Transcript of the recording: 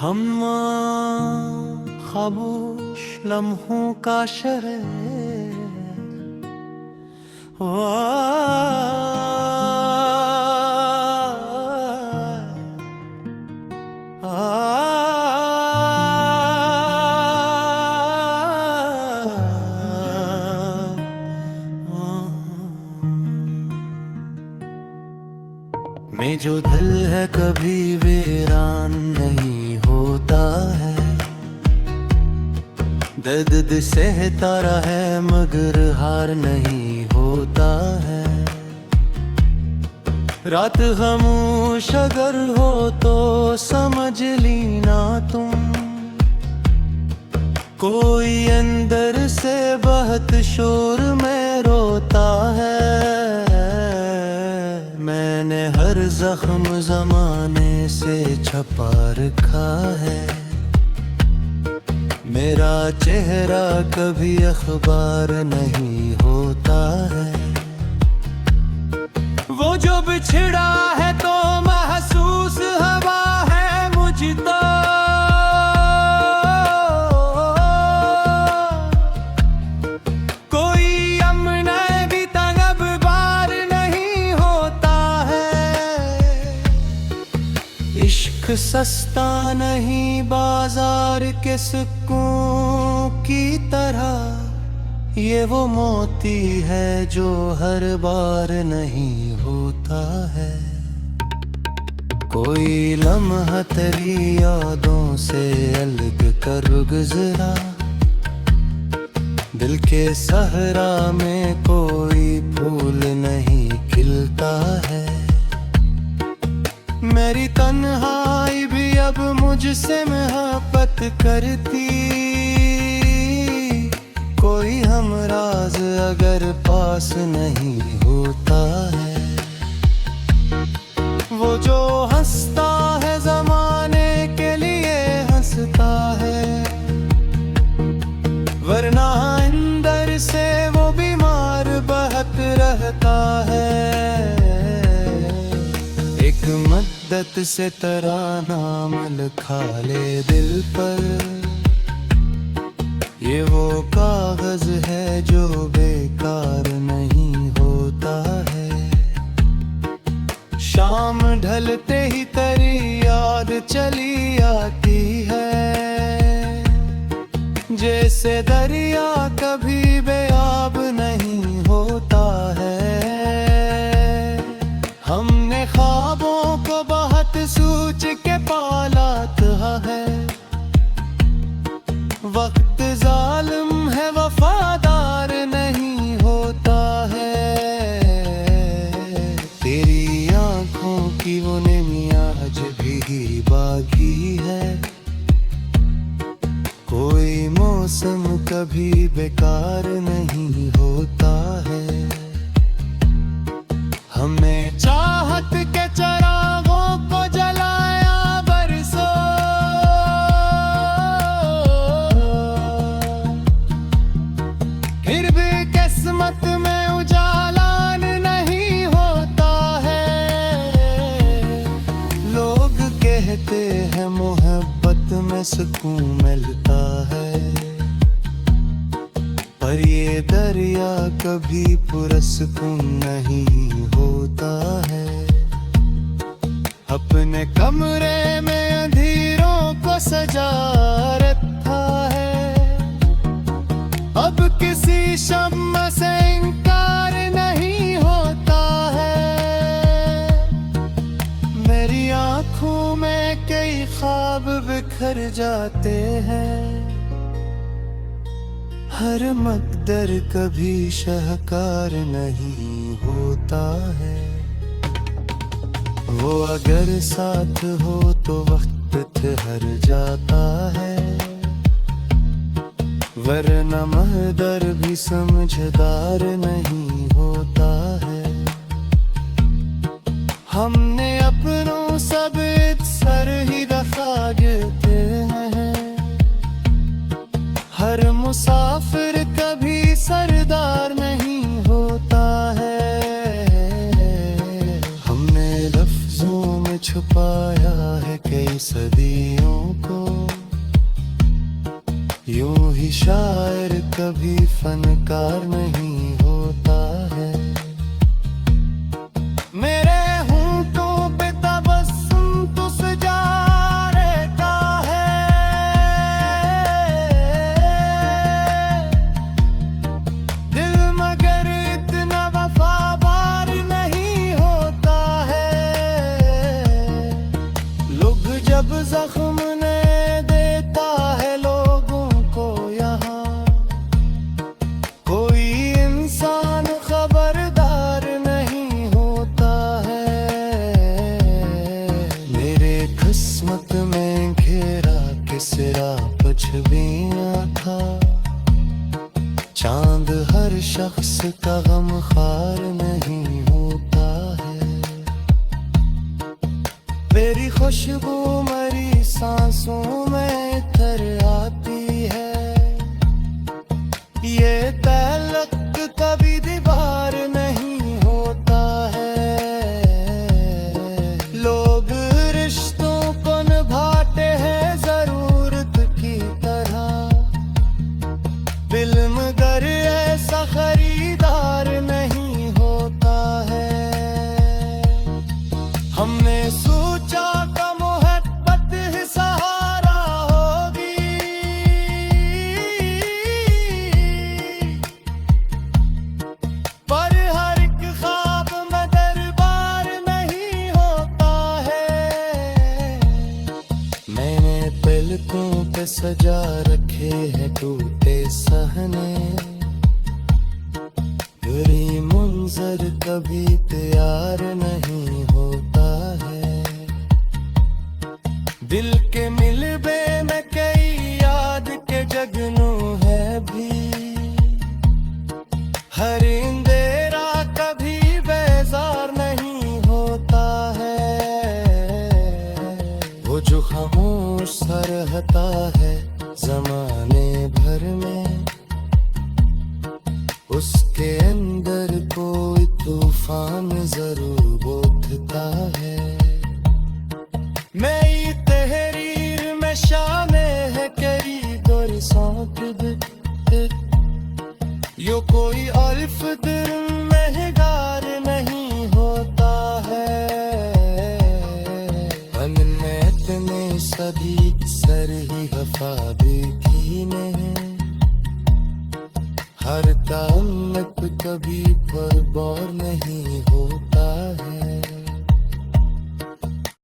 हम खामोश लम्हों का शरह में जो दिल है कभी वीरान नहीं होता है। दर्द सहता रहा है मगर हार नहीं होता है। रात खामोश अगर हो तो समझ लीना तुम, कोई अंदर से बहुत शोर में रोता है। मैंने हर जख्म जमाने से छपा रखा है। मेरा चेहरा कभी अखबार नहीं होता है। वो जो बिछड़ा है तो महसूस हवा है मुझको, कोई अमन भी तलब बार नहीं होता है। इश्क सस्ता नहीं बाजार के सुकून की तरह, ये वो मोती है जो हर बार नहीं होता है। कोई लम्हा तेरी यादों से अलग कर गुजरा, दिल के सहरा में कोई फूल नहीं खिलता है। मेरी तन्हाई भी अब मुझसे मोहब्बत करती, कोई हमराज अगर पास नहीं होता है। वो जो हंसता है जमाने के लिए हंसता है, वरना अंदर से वो बीमार बहुत रहता है। एक मद्दत से तेरा नाम लिखा ले दिल पर, ये वो कागज है जो बेकार नहीं होता है। शाम ढलते ही तेरी याद चली आती है, जैसे दरिया कभी बेआब नहीं होता है। हमने ख्वाबों को बहुत सोच के पाला है, वक्त जालिम है वफादार नहीं होता है। तेरी आंखों की वो नमी आज भी बाकी है, कोई मौसम कभी बेकार नहीं होता है। हमने चाहत के चरागों को जलाया बरसों, फिर भी किस्मत में उजाला नहीं होता है। लोग कहते हैं मोहब्बत में सुकून मिलता है, पर ये दरिया कभी पुरसकून नहीं होता है। अपने कमरे में अंधेरों को सजा रखा है, अब किसी शम्मा से इनकार नहीं होता है। मेरी आंखों में कई ख्वाब बिखर जाते हैं, हर मकदर कभी शाहकार नहीं होता है। वो अगर साथ हो तो वक्त ठहर जाता है, वरना महदर भी समझदार नहीं होता है। हमने अपनों सब सर ही दफा गिरते हैं, हर मुसाफिर कभी सरदार नहीं होता है। हमने लफ्जों में छुपा पाया है कई सदियों को, यूं ही शायर कभी फनकार नहीं होता है। मेरे होंठों पे तबस्सुम तो सजारे का है, दिल मगर इतना वफादार नहीं होता है। लोग जब जख्म ने देता है लोगों को यहाँ, कोई इंसान खबरदार नहीं होता है। मेरे किस्मत में घेरा किसरा पछबियां था, चांद हर शख्स का गमखार नहीं होता है। मेरी खुशबू मेरी सांसों में इतर आती है, ये तलक कभी दीवार नहीं होता है। लोग रिश्तों को निभाते हैं जरूरत की तरह, दिल मगर ऐसा खरीदार नहीं होता है। हमने सोचा का मोहब्बत ही सहारा होगी, पर हर एक ख्वाब में दरबार नहीं होता है। मैंने पलकों पे सजा रखे हैं टूटे सहने, बुरी मंजर कभी तैयार नहीं होता है। दिल के मिलबे में कई याद के जगनू है भी, हर अंधेरा कभी बेजार नहीं होता है। वो जो खामोश सा रहता है जमाने भर में, उसके अंदर कोई तूफान जरूर उठता है। मेरी तहरीर में शामिल है करी दौर सौंप यो कोई अल्फ दिल महगार नहीं होता है। हमने इतने सभी सर ही वफा देखी नहीं, हर ताल्लुक कभी पर बार नहीं होता है।